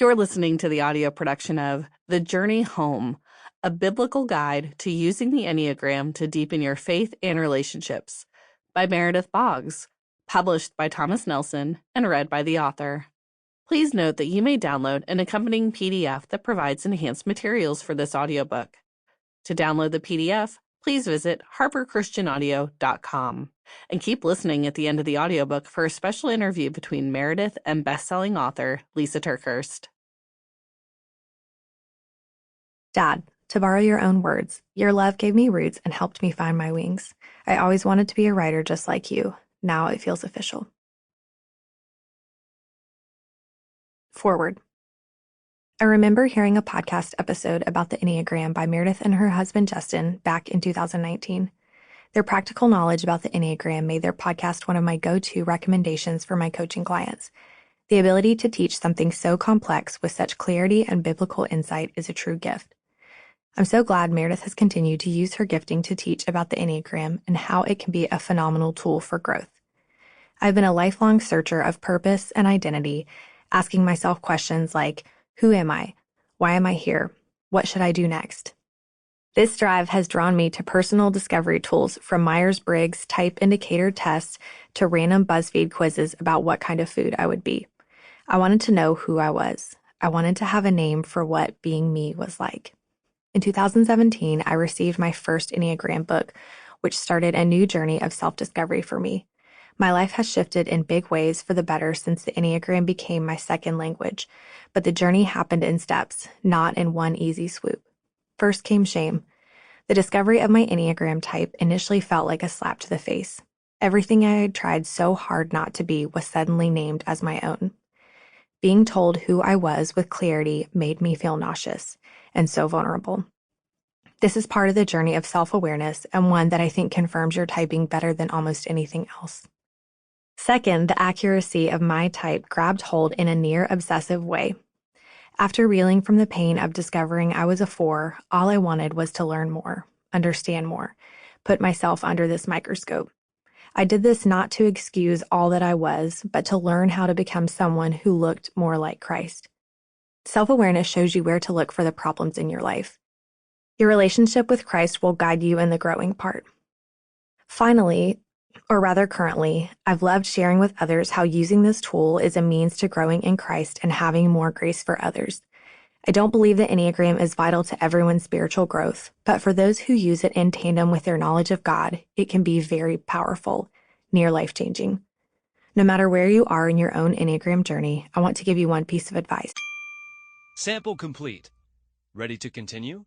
You're listening to the audio production of The Journey Home, a biblical guide to using the Enneagram to deepen your faith and relationships, by Meredith Boggs, published by Thomas Nelson and read by the author. Please note that you may download an accompanying PDF that provides enhanced materials for this audiobook. To download the PDF, please visit harperchristianaudio.com and keep listening at the end of the audiobook for a special interview between Meredith and bestselling author Lysa TerKeurst. Dad, to borrow your own words, your love gave me roots and helped me find my wings. I always wanted to be a writer just like you. Now it feels official. Forward. I remember hearing a podcast episode about the Enneagram by Meredith and her husband Justin back in 2019. Their practical knowledge about the Enneagram made their podcast one of my go-to recommendations for my coaching clients. The ability to teach something so complex with such clarity and biblical insight is a true gift. I'm so glad Meredith has continued to use her gifting to teach about the Enneagram and how it can be a phenomenal tool for growth. I've been a lifelong searcher of purpose and identity, asking myself questions like, who am I? Why am I here? What should I do next? This drive has drawn me to personal discovery tools from Myers-Briggs type indicator tests to random BuzzFeed quizzes about what kind of food I would be. I wanted to know who I was. I wanted to have a name for what being me was like. In 2017, I received my first Enneagram book, which started a new journey of self-discovery for me. My life has shifted in big ways for the better since the Enneagram became my second language, but the journey happened in steps, not in one easy swoop. First came shame. The discovery of my Enneagram type initially felt like a slap to the face. Everything I had tried so hard not to be was suddenly named as my own. Being told who I was with clarity made me feel nauseous and so vulnerable. This is part of the journey of self-awareness and one that I think confirms your typing better than almost anything else. Second, the accuracy of my type grabbed hold in a near obsessive way. After reeling from the pain of discovering I was a 4, all I wanted was to learn more, understand more, put myself under this microscope. I did this not to excuse all that I was, but to learn how to become someone who looked more like Christ. Self-awareness shows you where to look for the problems in your life. Your relationship with Christ will guide you in the growing part. Finally, or rather currently, I've loved sharing with others how using this tool is a means to growing in Christ and having more grace for others. I don't believe the Enneagram is vital to everyone's spiritual growth, but for those who use it in tandem with their knowledge of God, it can be very powerful, near life-changing. No matter where you are in your own Enneagram journey, I want to give you one piece of advice. Sample complete. Ready to continue?